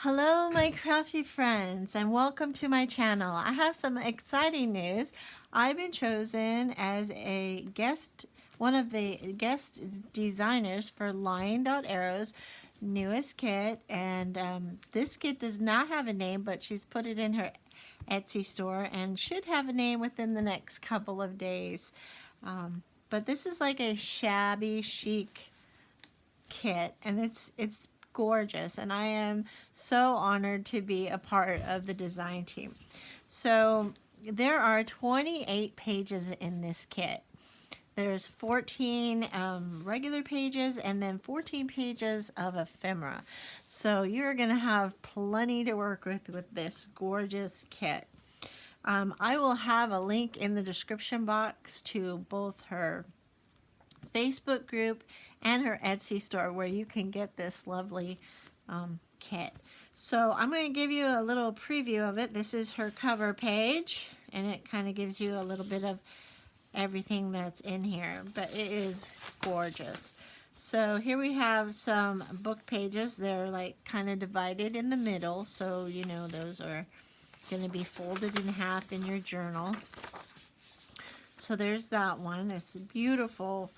Hello my crafty friends and welcome to my channel. I have some exciting news. I've been chosen as one of the guest designers for LineDotArrow's newest kit, and this kit does not have a name, but she's put it in her Etsy store and should have a name within the next couple of days. But this is like a shabby chic kit, and it's gorgeous, and I am so honored to be a part of the design team. So there are 28 pages in this kit. There's 14 regular pages and then 14 pages of ephemera. So you're going to have plenty to work with this gorgeous kit. I will have a link in the description box to both her Facebook group and her Etsy store where you can get this lovely kit. So I'm going to give you a little preview of it. This is her cover page, and it kind of gives you a little bit of everything that's in here, but it is gorgeous. So here we have some book pages. They're like kind of divided in the middle, so you know those are going to be folded in half in your journal. So there's that one. It's beautiful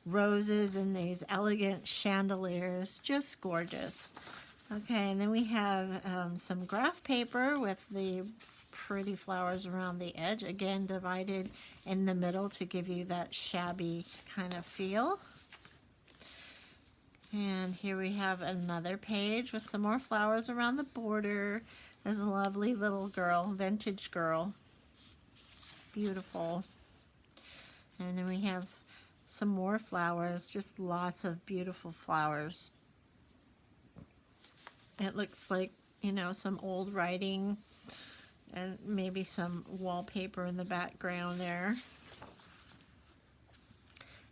roses and these elegant chandeliers, just gorgeous. Okay, and then we have some graph paper with the pretty flowers around the edge, again divided in the middle to give you that shabby kind of feel. And here we have another page with some more flowers around the border. There's a lovely little girl, vintage girl, beautiful. And then we have some more flowers, just lots of beautiful flowers. It looks like, you know, some old writing and maybe some wallpaper in the background there.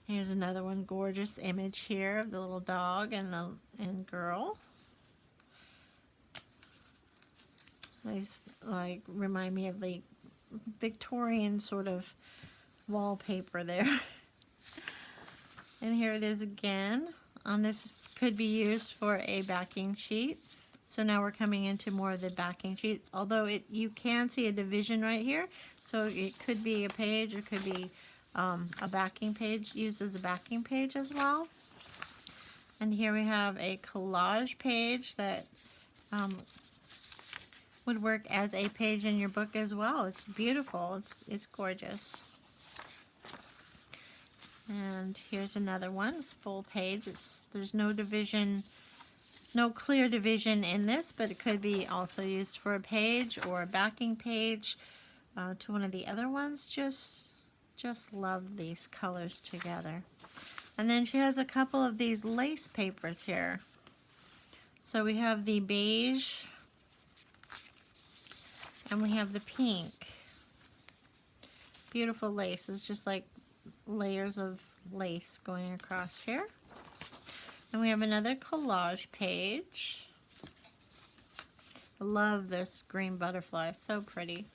Here's another one, gorgeous image here of the little dog and girl. These like remind me of the Victorian sort of wallpaper there. And here it is again. This could be used for a backing sheet. So now we're coming into more of the backing sheets, although you can see a division right here. So it could be a page, or it could be a backing page, used as a backing page as well. And here we have a collage page that would work as a page in your book as well. It's beautiful. It's gorgeous. And here's another one. It's full page. There's no division, no clear division in this, but it could be also used for a page or a backing page to one of the other ones. Just love these colors together. And then she has a couple of these lace papers here. So we have the beige and we have the pink. Beautiful lace. It's just like layers of lace going across here. And we have another collage page. I love this green butterfly, so pretty.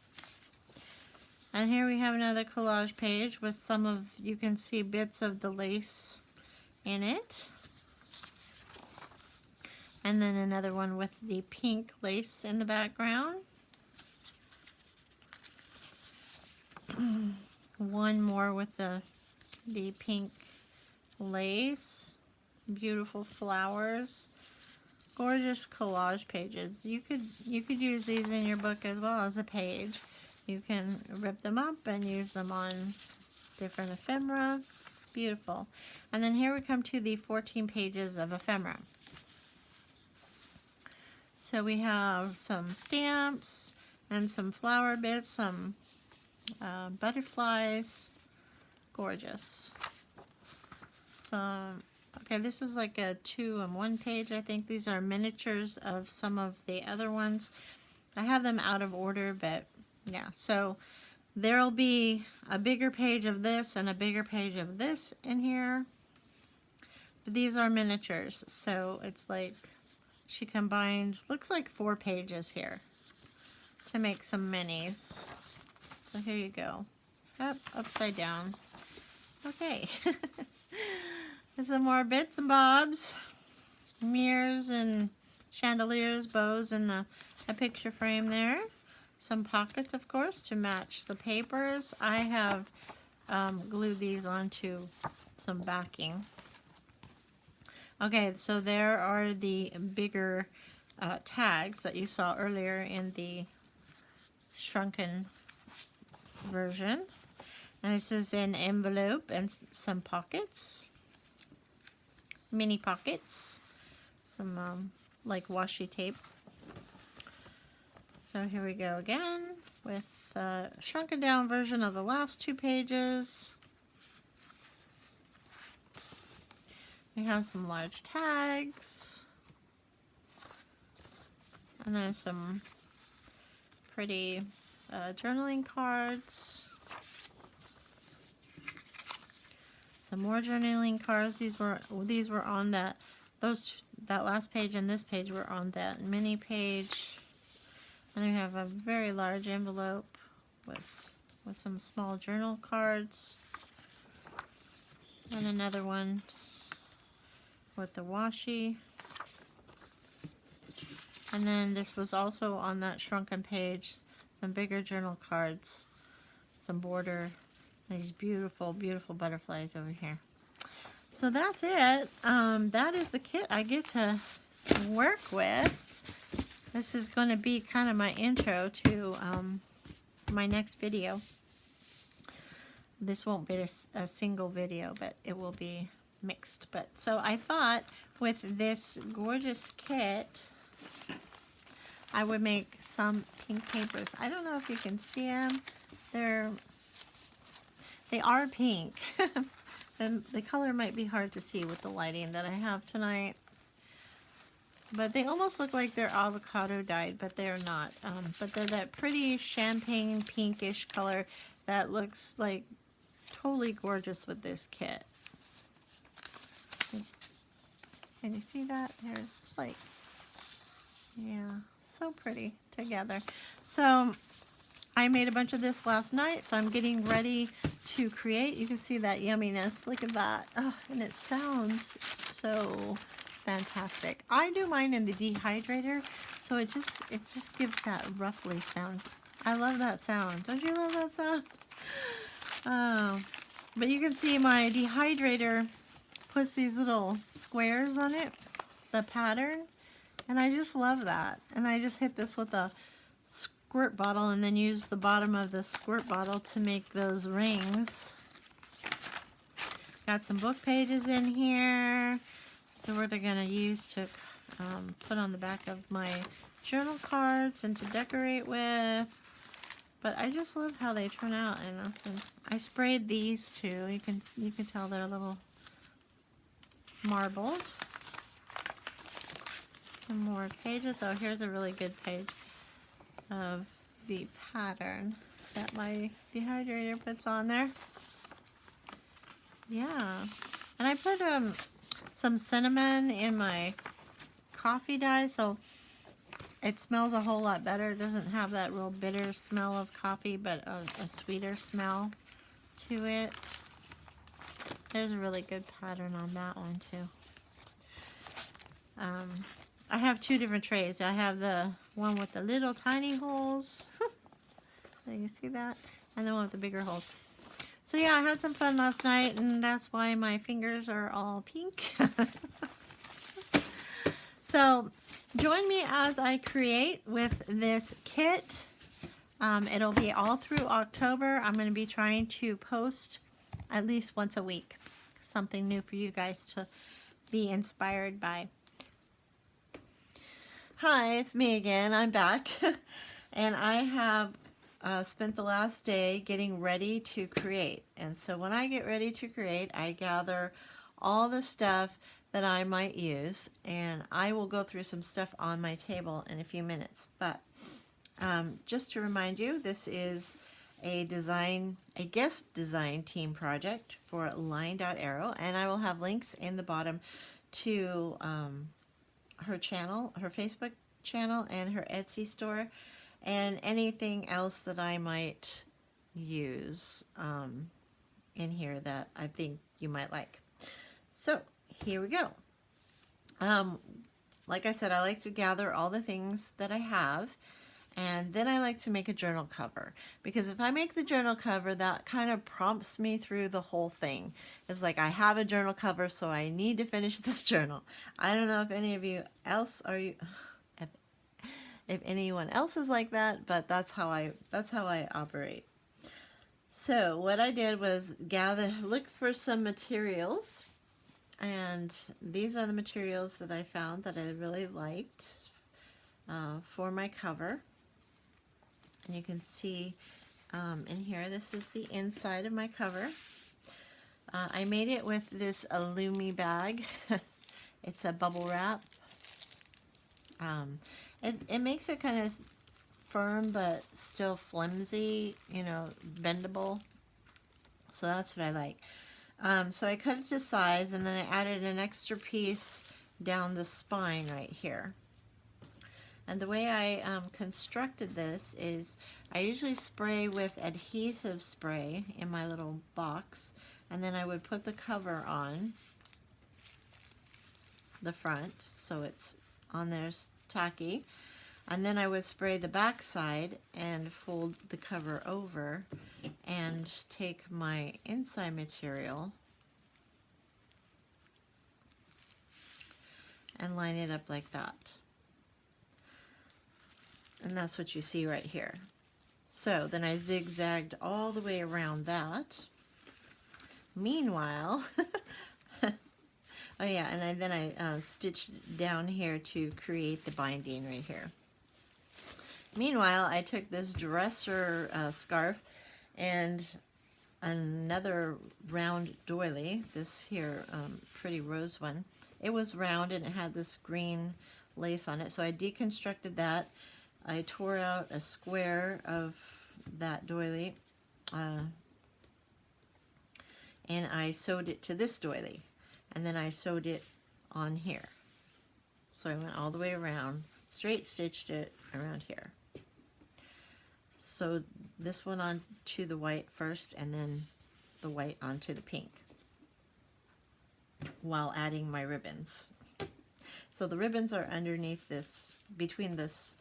And here we have another collage page with some of, you can see bits of the lace in it. And then another one with the pink lace in the background. One more with the pink lace, beautiful flowers, gorgeous collage pages. You could use these in your book as well as a page. You can rip them up and use them on different ephemera. Beautiful. And then here we come to the 14 pages of ephemera. So we have some stamps and some flower bits, some butterflies. Gorgeous. Okay, this is like a 2 and 1 page. I think these are miniatures of some of the other ones. I have them out of order, but yeah. So there'll be a bigger page of this and a bigger page of this in here. But these are miniatures, so it's like she combined, looks like 4 pages here to make some minis. So here you go. Upside down. Okay. There's some more bits and bobs, mirrors and chandeliers, bows, and a picture frame there. Some pockets, of course, to match the papers. I have glued these onto some backing. Okay, so there are the bigger tags that you saw earlier in the shrunken version. And this is an envelope and some pockets, mini pockets, some like washi tape. So here we go again with a shrunken down version of the last 2 pages. We have some large tags, and then some pretty journaling cards. Some more journaling cards. These were on that last page and this page were on that mini page. And then we have a very large envelope with some small journal cards, and another one with the washi. And then this was also on that shrunken page, some bigger journal cards, some border, these beautiful, beautiful butterflies over here. So that's it. That is the kit I get to work with. This is going to be kind of my intro to my next video. This won't be a single video, but it will be mixed. But so I thought with this gorgeous kit, I would make some pink papers. I don't know if you can see them. They are pink. And the color might be hard to see with the lighting that I have tonight. But they almost look like they're avocado dyed, but they're not. But they're that pretty champagne pinkish color that looks like totally gorgeous with this kit. Can you see that? There's like, yeah, so pretty together. So I made a bunch of this last night, so I'm getting ready to create. You can see that yumminess. Look at that. Oh, and it sounds so fantastic. I do mine in the dehydrator, so it just gives that ruffly sound. I love that sound. Don't you love that sound? Oh, but you can see my dehydrator puts these little squares on it, the pattern, and I just love that. And I just hit this with a squirt bottle and then use the bottom of the squirt bottle to make those rings. Got some book pages in here. So we're going to use to put on the back of my journal cards and to decorate with. But I just love how they turn out. And I sprayed these too. You can tell they're a little marbled. Some more pages. Oh, here's a really good page of the pattern that my dehydrator puts on there. Yeah, and I put some cinnamon in my coffee dye, so it smells a whole lot better. It doesn't have that real bitter smell of coffee, but a sweeter smell to it. There's a really good pattern on that one too. I have 2 different trays. I have the one with the little tiny holes. You see that? And the one with the bigger holes. So yeah, I had some fun last night, and that's why my fingers are all pink. So join me as I create with this kit. It'll be all through October. I'm going to be trying to post at least once a week. Something new for you guys to be inspired by. Hi, it's me again. I'm back. And I have spent the last day getting ready to create. And so when I get ready to create, I gather all the stuff that I might use, and I will go through some stuff on my table in a few minutes. But just to remind you, this is a guest design team project for LineDotArrow, and I will have links in the bottom to her channel, her Facebook channel, and her Etsy store, and anything else that I might use in here that I think you might like. So here we go. like I said, I like to gather all the things that I have, and then I like to make a journal cover, because if I make the journal cover, that kind of prompts me through the whole thing. It's like I have a journal cover, so I need to finish this journal. I don't know if any of you else are you if anyone else is like that, but that's how I operate. So what I did was look for some materials, and these are the materials that I found that I really liked for my cover. And you can see in here, this is the inside of my cover. I made it with this Illumi bag. It's a bubble wrap. It makes it kind of firm but still flimsy, you know, bendable. So that's what I like. So I cut it to size, and then I added an extra piece down the spine right here. And the way I constructed this is I usually spray with adhesive spray in my little box, and then I would put the cover on the front so it's on there tacky, and then I would spray the back side and fold the cover over and take my inside material and line it up like that. And that's what you see right here. So then I zigzagged all the way around that. Meanwhile, oh yeah, and then I stitched down here to create the binding right here. Meanwhile, I took this dresser scarf and another round doily, this here pretty rose one. It was round and it had this green lace on it, so I deconstructed that. I tore out a square of that doily and I sewed it to this doily, and then I sewed it on here. So I went all the way around, straight stitched it around here. Sewed this one onto the white first, and then the white onto the pink, while adding my ribbons. So the ribbons are underneath this, between this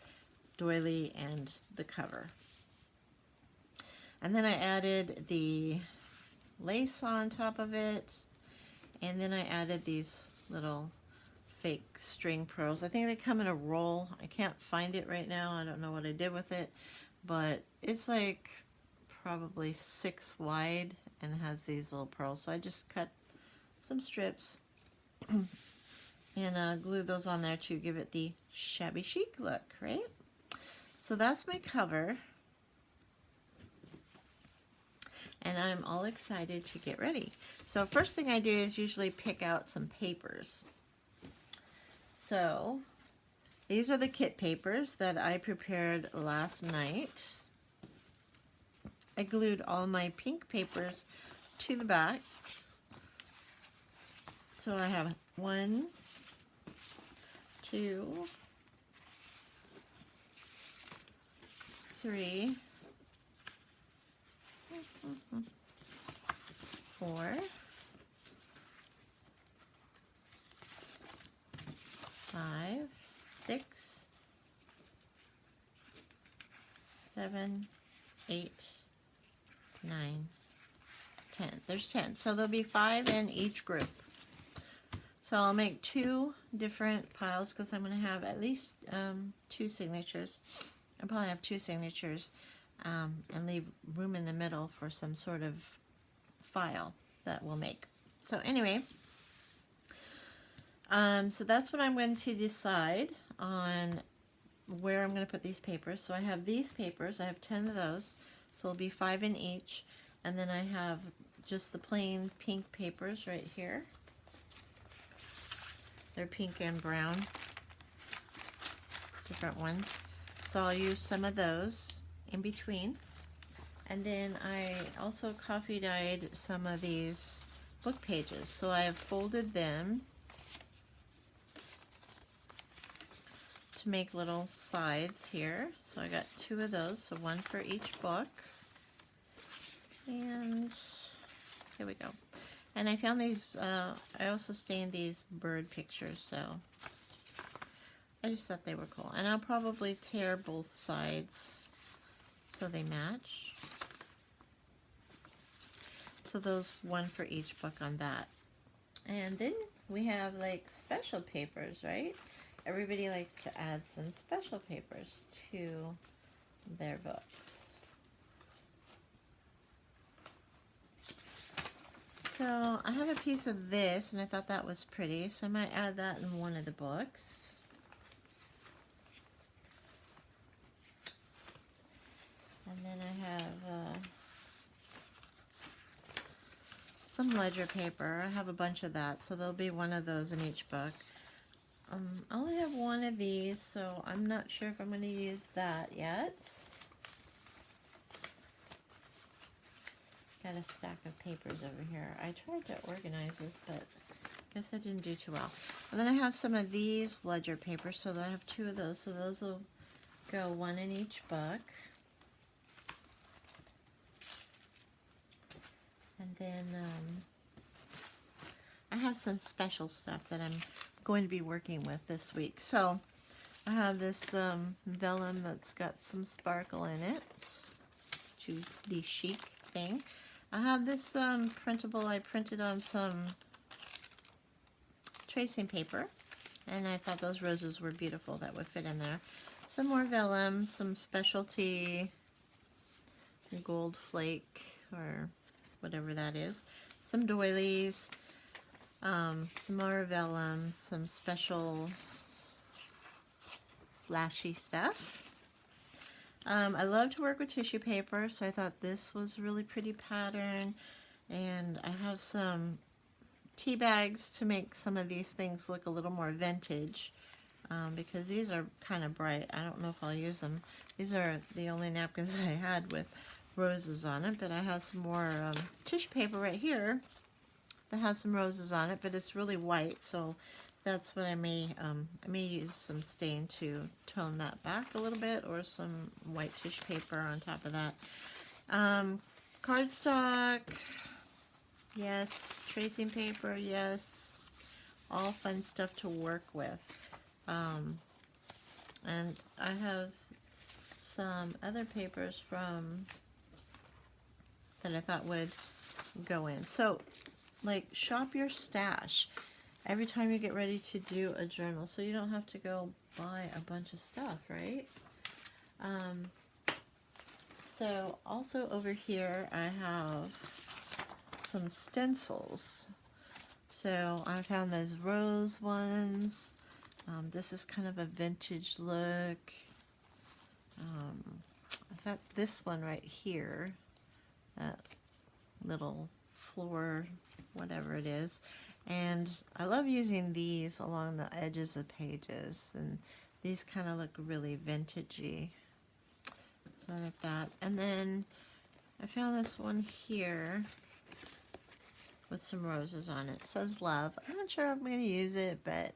doily and the cover. And then I added the lace on top of it, and then I added these little fake string pearls. I think they come in a roll. I can't find it right now. I don't know what I did with it, but it's like probably 6 wide and has these little pearls. So I just cut some strips and glue those on there to give it the shabby chic look, right? So that's my cover, and I'm all excited to get ready. So first thing I do is usually pick out some papers. So these are the kit papers that I prepared last night. I glued all my pink papers to the backs. So I have 1, 2, 3, 4, 5, 6, 7, 8, 9, 10. There's 10. So there'll be 5 in each group. So I'll make 2 different piles because I'm going to have at least 2 signatures. I'll probably have 2 signatures and leave room in the middle for some sort of file that we'll make. So anyway, so that's what I'm going to decide on, where I'm going to put these papers. So I have these papers. I have 10 of those. So it'll be 5 in each. And then I have just the plain pink papers right here. They're pink and brown, different ones. So I'll use some of those in between. And then I also coffee dyed some of these book pages. So I have folded them to make little sides here. So I got 2 of those, so 1 for each book. And here we go. And I found these, I also stained these bird pictures, so I just thought they were cool. And I'll probably tear both sides so they match. So those one for each book on that. And then we have like special papers, right? Everybody likes to add some special papers to their books. So I have a piece of this and I thought that was pretty, so I might add that in one of the books. And then I have some ledger paper. I have a bunch of that, so there'll be one of those in each book. I only have one of these, so I'm not sure if I'm going to use that yet. Got a stack of papers over here. I tried to organize this, but I guess I didn't do too well. And then I have some of these ledger papers, so I have two of those, so those will go one in each book. And then I have some special stuff that I'm going to be working with this week. So I have this vellum that's got some sparkle in it, to the chic thing. I have this printable I printed on some tracing paper, and I thought those roses were beautiful that would fit in there. Some more vellum, some specialty gold flake or whatever that is, some doilies, some more vellum, some special flashy stuff. I love to work with tissue paper, so I thought this was a really pretty pattern, and I have some tea bags to make some of these things look a little more vintage, because these are kind of bright. I don't know if I'll use them. These are the only napkins I had with roses on it, but I have some more tissue paper right here that has some roses on it, but it's really white, so that's what I may use some stain to tone that back a little bit, or some white tissue paper on top of that. Cardstock, yes. Tracing paper, yes. All fun stuff to work with. And I have some other papers from that I thought would go in. So, like, shop your stash every time you get ready to do a journal, so you don't have to go buy a bunch of stuff, right? So also over here I have some stencils. So I found those rose ones. This is kind of a vintage look. I thought this one right here, that little floor, whatever it is. And I love using these along the edges of pages, and these kind of look really vintagey. So I like that. And then I found this one here with some roses on it. It says love. I'm not sure I'm going to use it, but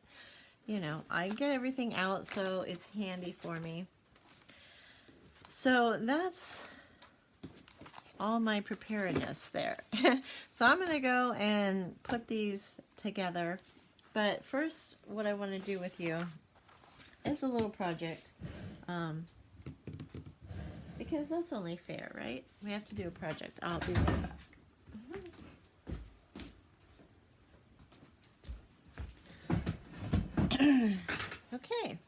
you know, I get everything out, so it's handy for me. So that's all my preparedness there. So I'm going to go and put these together. But first, what I want to do with you is a little project. Because that's only fair, right? We have to do a project. I'll be right back. Okay.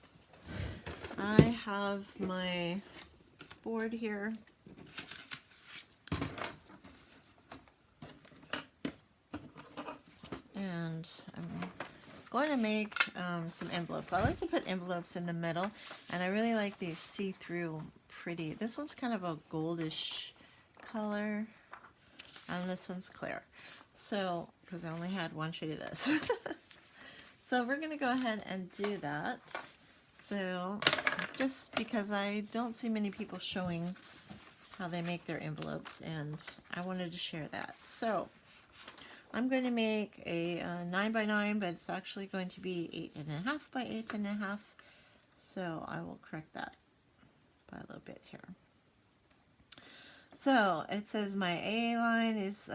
I have my board here. And I'm going to make some envelopes. I like to put envelopes in the middle, and I really like these see-through pretty. This one's kind of a goldish color, and this one's clear. So, because I only had one shade of this. So we're going to go ahead and do that. So, just because I don't see many people showing how they make their envelopes, and I wanted to share that. So, I'm going to make a 9 by 9, but it's actually going to be 8.5 by 8.5. So I will correct that by a little bit here. So it says my A line is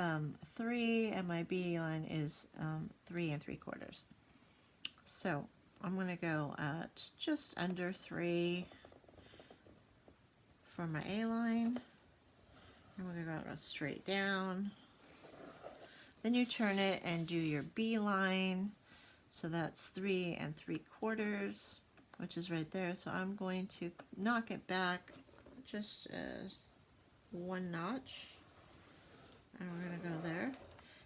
3 and my B line is 3 3/4. So I'm going to go at just under 3 for my A line. And we're going to go straight down. Then you turn it and do your B line. So that's 3 3/4, which is right there. So I'm going to knock it back just 1 notch. And we're going to go there.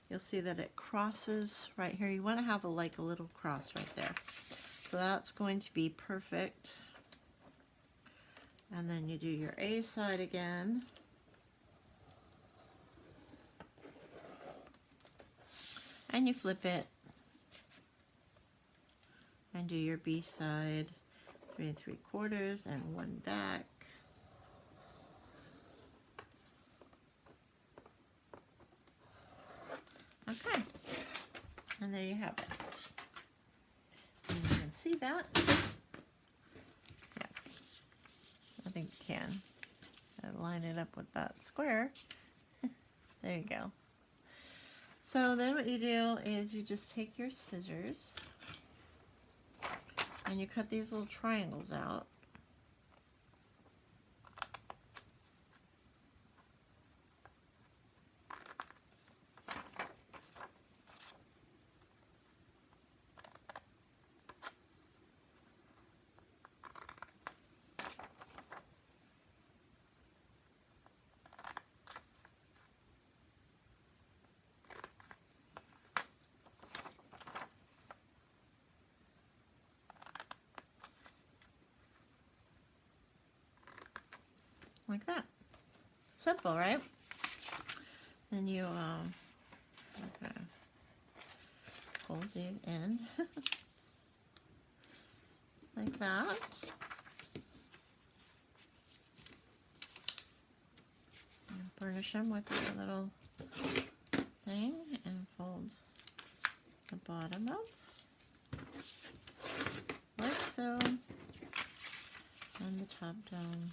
You'll see that it crosses right here. You want to have like a little cross right there. So that's going to be perfect. And then you do your A side again. And you flip it. And do your B side, 3 3/4 and 1 back. Okay, and there you have it. And you can see that. Yeah, I think you can. And line it up with that square. There you go. So then what you do is you just take your scissors and you cut these little triangles out. Like that. Simple, right? Then you okay, fold it in like that. And burnish them with a little thing and fold the bottom up like so, and the top down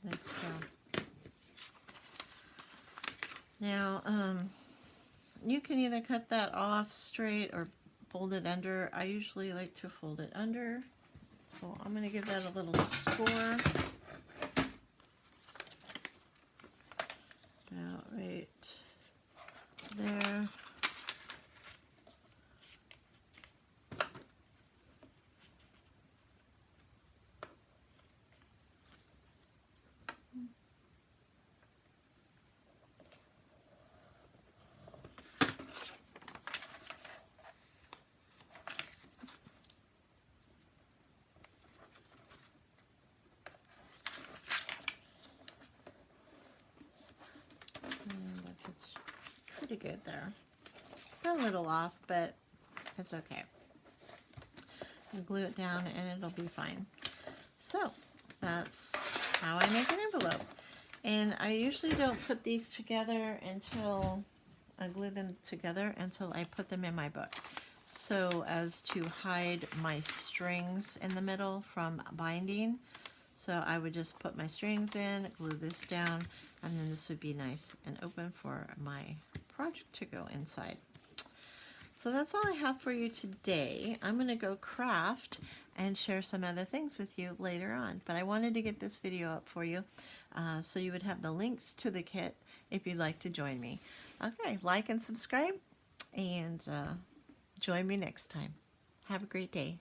like so. Now, you can either cut that off straight or fold it under. I usually like to fold it under, so I'm going to give that a little score. About right there. It's pretty good there. Got a little off, but it's okay. I'll glue it down and it'll be fine. So that's how I make an envelope. And I usually don't put these together until I glue them together until I put them in my book, so as to hide my strings in the middle from binding. So I would just put my strings in, glue this down, and then this would be nice and open for my project to go inside. So that's all I have for you today. I'm going to go craft and share some other things with you later on. But I wanted to get this video up for you so you would have the links to the kit if you'd like to join me. Okay, like and subscribe, and join me next time. Have a great day.